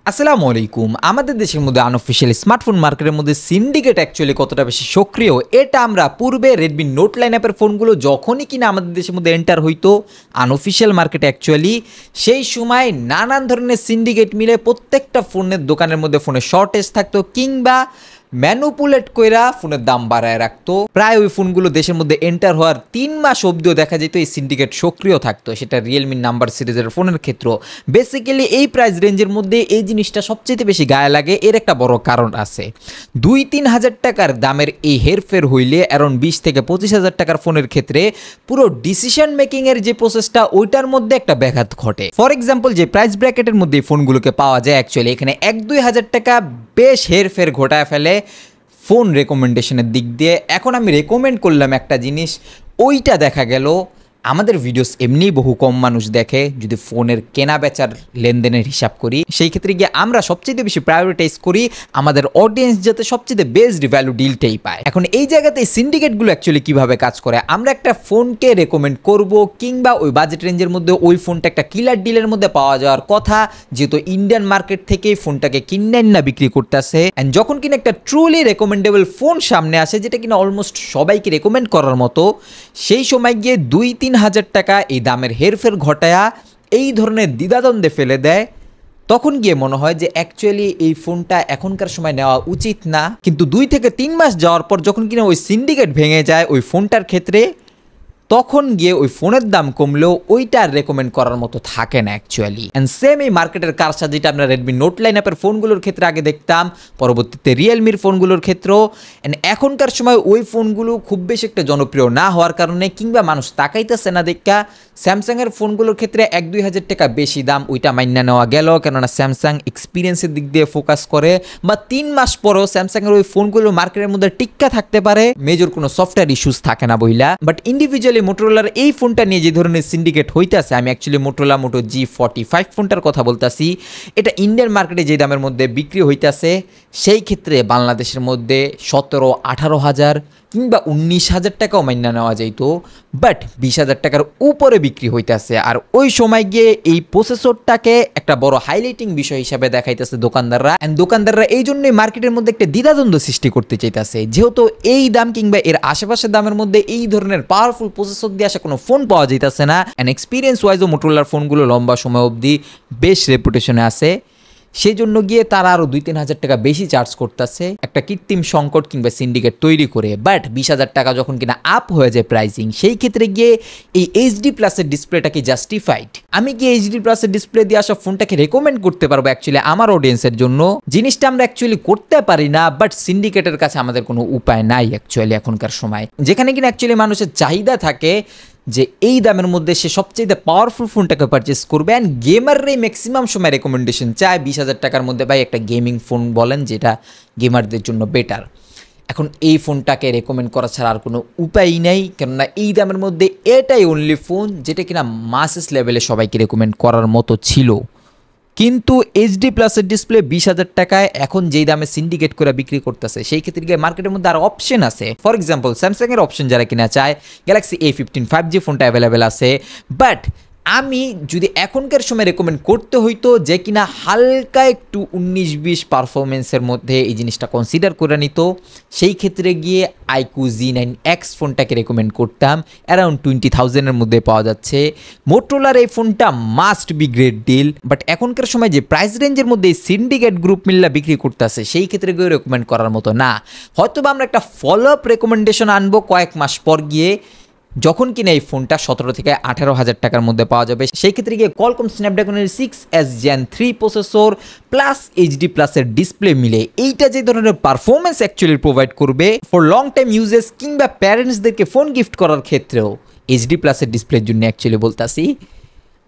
আসসালামু আলাইকুম। আমাদের দেশের মধ্যে আনঅফিশিয়াল স্মার্টফোন মার্কেটের মধ্যে সিন্ডিকেট অ্যাকচুয়ালি কতটা বেশি সক্রিয় এটা আমরা পূর্বে রেডমি নোট লাইন অ্যাপের ফোনগুলো যখনই কিনা আমাদের দেশের মধ্যে এন্টার হইতো আনঅফিশিয়াল মার্কেটে অ্যাকচুয়ালি সেই সময় নানান ধরনের সিন্ডিকেট মিলে প্রত্যেকটা ফোনের দোকানের মধ্যে ফোনের শর্টেজ থাকতো কিংবা ম্যানুপুলেট কইরা ফোনের দাম বাড়ায় রাখতো। প্রায় ওই ফোনগুলো দেশের মধ্যে এন্টার হওয়ার 3 মাস অবধিও দেখা যেত এই সিন্ডিকেট সক্রিয় থাকতো, সেটা রিয়েলমি নাম্বার সিরিজের ফোনের ক্ষেত্র। বেসিক্যালি এই প্রাইস রেঞ্জের মধ্যে এই জিনিসটা সবচেয়ে বেশি গায়ে লাগে, এর একটা বড় কারণ আছে। 2-3 হাজার টাকার দামের এই হেরফের হইলে অ্যারাউন্ড 20 থেকে 25 হাজার টাকার ফোনের ক্ষেত্রে পুরো ডিসিশন মেকিংয়ের যে প্রসেসটা ওইটার মধ্যে একটা ব্যাঘাত ঘটে। ফর এক্সাম্পল যে প্রাইস ব্র্যাকেটের মধ্যে এই ফোনগুলোকে পাওয়া যায় অ্যাকচুয়ালি এখানে 1-2 হাজার টাকা বেশ হেরফের ঘটায় ফেলে ফোন রেকমেন্ডেশনের দিক দিয়ে। এখন আমি রেকমেন্ড করলাম একটা জিনিস, ওইটা দেখা গেল আমাদের ভিডিওস এমনিই বহু কম মানুষ দেখে। যদি ফোনের কেনা বেচার লেনদেনের হিসাব করি সেই ক্ষেত্রে গিয়ে আমরা সবচেয়ে বেশি প্রায়োরিটাইজ করি আমাদের অডিয়েন্স যাতে সবচেয়ে বেস্ট ভ্যালু ডিলটাই পায়। এখন এই জায়গাতে সিন্ডিকেটগুলো অ্যাকচুয়ালি কিভাবে কাজ করে, আমরা একটা ফোনকে রেকমেন্ড করব কিংবা ওই বাজেট রেঞ্জের মধ্যে ওই ফোনটা একটা কিলার ডিলের মধ্যে পাওয়া যাওয়ার কথা, যেহেতু ইন্ডিয়ান মার্কেট থেকে ফোনটাকে কিনেন না বিক্রি করতেছে। অ্যান্ড যখন কিনা একটা ট্রুলি রেকমেন্ডেবল ফোন সামনে আসে যেটা কিনা অলমোস্ট সবাইকে রেকমেন্ড করার মতো, সেই সময় গিয়ে 2-3 হাজার টাকা এই দামের হেরফের ঘটায়া এই ধরনের দ্বিধাদ্বন্দ্বে ফেলে দেয়। তখন গিয়ে মনে হয় যে অ্যাকচুয়ালি এই ফোনটা এখনকার সময় নেওয়া উচিত না। কিন্তু 2 থেকে 3 মাস যাওয়ার পর যখন কিনা ওই সিন্ডিকেট ভেঙে যায় ওই ফোনটার ক্ষেত্রে, তখন গিয়ে ওই ফোনের দাম কমলেও ওইটা রেকমেন্ড করার মতো থাকে না অ্যাকচুয়ালি। অ্যান্ড সেম এই মার্কেটের কারসাজি যেটা আমরা রেডমি নোট লাইন অ্যাপের ফোনগুলোর ক্ষেত্রে আগে দেখতাম, পরবর্তীতে রিয়েলমির ফোনগুলোর ক্ষেত্রেও। অ্যান্ড এখনকার সময় ওই ফোনগুলো খুব বেশি একটা জনপ্রিয় না হওয়ার কারণে কিংবা মানুষ তাকাইতেছে না দেখা স্যামসাংয়ের ফোনগুলোর ক্ষেত্রে 1-2 হাজার টাকা বেশি দাম ওইটা মাইনা নেওয়া গেল, কেননা স্যামসাং এক্সপিরিয়েন্সের দিক দিয়ে ফোকাস করে। বা 3 মাস পরও স্যামসাংয়ের ওই ফোনগুলো মার্কেটের মধ্যে টিক্কা থাকতে পারে, মেজর কোনো সফটওয়্যার ইস্যুস থাকে না বইলা। বাট ইন্ডিভিজুয়ালি মোটোরোলার এই ফোনটা নিয়ে যে ধরনের সিন্ডিকেট হইতাছে, আমি অ্যাকচুয়ালি মোটোরোলা মোটো G45 ফোনটার কথা বলতাছি, এটা ইন্ডিয়ান মার্কেটে যে দামের মধ্যে বিক্রি হইতাছে সেই ক্ষেত্রে বাংলাদেশের মধ্যে 17-18 হাজার কিংবা 19 হাজার টাকাও মাইনা নেওয়া যাইত, বাট 20 হাজার টাকার উপরে বিক্রি হইতেছে। আর ওই সময় গিয়ে এই প্রসেসরটাকে একটা বড় হাইলাইটিং বিষয় হিসাবে দেখাইতেছে দোকানদাররা। অ্যান্ড দোকানদাররা এই জন্যই মার্কেটের মধ্যে একটা দ্বিধাদ্বন্দ্ব সৃষ্টি করতে চাইতেছে, যেহেতু এই দাম কিংবা এর আশেপাশের দামের মধ্যে এই ধরনের পাওয়ারফুল প্রসেসর দিয়ে আসা কোনো ফোন পাওয়া যাইতেছে না। অ্যান্ড এক্সপিরিয়েন্স ওয়াইজও মোটোরোলার ফোনগুলো লম্বা সময় অবধি বেশ রেপুটেশনে আছে, সেই জন্য গিয়ে তারা আরও 2-3 হাজার টাকা বেশি চার্জ করতেছে একটা কৃত্রিম সংকট কিংবা সিন্ডিকেট তৈরি করে। বাট 20 হাজার টাকা যখন কিনা আপ হয়ে যায় প্রাইসিং, সেই ক্ষেত্রে গিয়ে এই HD প্লাসের ডিসপ্লেটা কি জাস্টিফাইড? আমি কি HD প্লাসের ডিসপ্লে দিয়ে আসা ফোনটাকে রেকমেন্ড করতে পারবো অ্যাকচুয়ালি আমার অডিয়েন্সের জন্য? জিনিসটা আমরা অ্যাকচুয়ালি করতে পারি না, বাট সিন্ডিকেটের কাছে আমাদের কোনো উপায় নাই অ্যাকচুয়ালি এখনকার সময়, যেখানে কিনা অ্যাকচুয়ালি মানুষের চাহিদা থাকে যে এই দামের মধ্যে সে সবচেয়ে পাওয়ারফুল ফোনটাকে পারচেস করবে। অ্যান্ড গেমাররাই ম্যাক্সিমাম সময় রেকমেন্ডেশন চায় 20 হাজার টাকার মধ্যে ভাই একটা গেমিং ফোন বলেন যেটা গেমারদের জন্য বেটার। এখন এই ফোনটাকে রেকমেন্ড করা ছাড়া আর কোনো উপায়ই নেই, কেননা এই দামের মধ্যে এটাই অনলি ফোন যেটা কিনা মাসেস লেভেলে সবাইকে রেকমেন্ড করার মতো ছিল। কিন্তু HD প্লাসের ডিসপ্লে 20 হাজার টাকায় এখন যেই দামে সিন্ডিকেট করে বিক্রি করতেছে, সেই ক্ষেত্রে গিয়ে মার্কেটের মধ্যে আরও অপশন আছে। ফর এক্সাম্পল স্যামসাংয়ের অপশন যারা কিনা চায়, গ্যালাক্সি A15 5G ফোনটা অ্যাভেলেবেল আছে। বাট আমি যদি এখনকার সময় রেকমেন্ড করতে হইতো যে কিনা হালকা একটু 19-20 পারফরমেন্সের মধ্যে এই জিনিসটা কনসিডার করে নিত, সেই ক্ষেত্রে গিয়ে iQOO Z9X ফোনটাকে রেকমেন্ড করতাম। অ্যারাউন্ড 20,000-এর মধ্যে পাওয়া যাচ্ছে। মোটোরোলার এই ফোনটা must be great deal, but এখনকার সময় যে প্রাইস রেঞ্জের মধ্যে এই সিন্ডিকেট গ্রুপ মিল্লা বিক্রি করতেছে সেই ক্ষেত্রে গিয়ে রেকমেন্ড করার মতো না। হয়তো বা আমরা একটা ফলো আপ রেকমেন্ডেশন আনবো কয়েক মাস পর গিয়ে, যখন কিনা এই ফোনটা 17 থেকে 18 হাজার টাকার মধ্যে পাওয়া যাবে। সেই ক্ষেত্রে গিয়ে কোয়ালকম স্ন্যাপড্রাগনের 6S Gen 3 processor plus HD প্লাসের ডিসপ্লে মিলে এইটা যে ধরনের পারফরমেন্স অ্যাকচুয়ালি প্রোভাইড করবে ফর লং টাইম ইউজেস কিংবা প্যারেন্টসদেরকে ফোন গিফট করার ক্ষেত্রেও HD প্লাসের ডিসপ্লের জন্য অ্যাকচুয়ালি বলতাছি,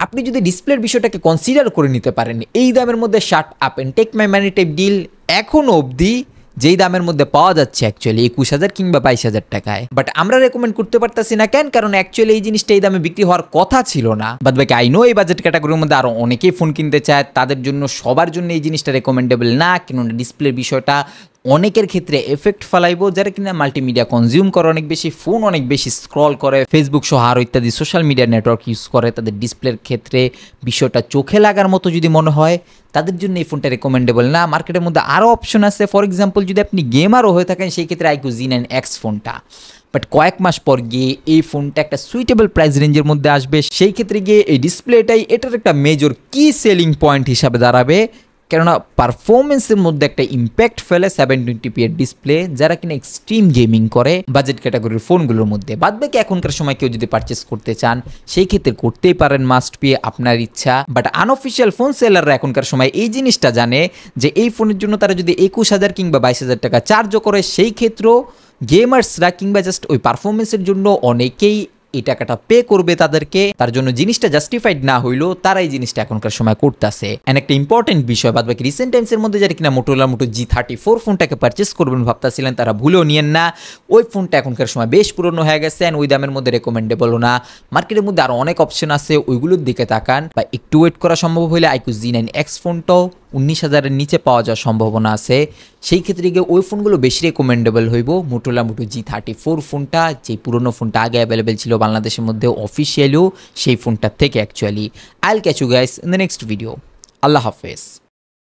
আপনি যদি ডিসপ্লের বিষয়টাকে কনসিডার করে নিতে পারেন এই দামের মধ্যে shut up and take my money type deal এখনও অবধি যেই দামের মধ্যে পাওয়া যাচ্ছে অ্যাকচুয়ালি 21 হাজার কিংবা 22 হাজার টাকায়, বাট আমরা রেকমেন্ড করতে পারতাছি না কেন? কারণ অ্যাকচুয়ালি এই জিনিসটা এই দামে বিক্রি হওয়ার কথা ছিল না। বাট বাকি আই নো এই বাজেট ক্যাটাগরির মধ্যে আরও অনেকেই ফোন কিনতে চায়, তাদের জন্য সবার জন্য এই জিনিসটা রেকমেন্ডেবল না, কেননা ডিসপ্লের বিষয়টা অনেকের ক্ষেত্রে এফেক্ট ফেলাইব যারা কিনা মাল্টিমিডিয়া কনজিউম করে অনেক বেশি, ফোন অনেক বেশি স্ক্রল করে, ফেসবুক সহ আরও ইত্যাদি সোশ্যাল মিডিয়া নেটওয়ার্ক ইউজ করে, তাদের ডিসপ্লের ক্ষেত্রে বিষয়টা চোখে লাগার মতো যদি মনে হয় তাদের জন্য এই ফোনটা রেকমেন্ডেবল না। মার্কেটের মধ্যে আরও অপশন আছে, ফর এক্সাম্পল যদি আপনি গেমারও হয়ে থাকেন সেই ক্ষেত্রে iQOO Z9X ফোনটা, বাট কয়েক মাস পর গিয়ে এই ফোনটা একটা সুইটেবল প্রাইস রেঞ্জের মধ্যে আসবে, সেই ক্ষেত্রে গিয়ে এই ডিসপ্লেটাই এটার একটা মেজর কি সেলিং পয়েন্ট হিসাবে দাঁড়াবে, কেননা পারফরমেন্সের মধ্যে একটা ইম্প্যাক্ট ফেলে 720p এর ডিসপ্লে যারা কিনা এক্সট্রিম গেমিং করে বাজেট ক্যাটাগরির ফোনগুলোর মধ্যে। বাদবাকি এখনকার সময় কেউ যদি পারচেস করতে চান সেই ক্ষেত্রে করতেই পারেন, মাস্ট বি আপনার ইচ্ছা। বাট আনঅফিসিয়াল ফোন সেলাররা এখনকার সময় এই জিনিসটা জানে যে এই ফোনের জন্য তারা যদি 21,000 কিংবা 22,000 টাকা চার্জও করে সেই ক্ষেত্রেও গেমার্সরা কিংবা জাস্ট ওই পারফরমেন্সের জন্য অনেকেই এই টাকাটা পে করবে তাদেরকে, তার জন্য জিনিসটা জাস্টিফাইড না হইলেও তারা এই জিনিসটা এখনকার সময় করতেছে। এন্ড একটা ইম্পর্টেন্ট বিষয়, বাদ বাকি রিসেন্ট টাইমসের মধ্যে যারা কিনা মোটোরোলা মোটো G34 ফোনটাকে পারচেস করবেন ভাবতেছিলেন তারা ভুলেও নিয়েন না, ওই ফোনটা এখনকার সময় বেশ পুরনো হয়ে গেছে অ্যান্ড ওই দামের মধ্যে রেকমেন্ডেবলও না। মার্কেটের মধ্যে আরও অনেক অপশন আছে, ওইগুলোর দিকে তাকান, বা একটু ওয়েট করা সম্ভব হলে iQOO Z9X ফোনটাও 19,000-এর নিচে পাওয়া যাওয়ার সম্ভাবনা আছে, সেই ক্ষেত্রে গিয়ে ওই ফোনগুলো বেশি রেকমেন্ডেবল হইব। মোটোরোলা মোটো G34 ফোনটা, যে পুরনো ফোনটা আগে অ্যাভেলেবেল ছিল বাংলাদেশের মধ্যে অফিসিয়ালিও, সেই ফোনটার থেকে actually. I'll catch you guys in the next video. আল্লাহ হাফেজ।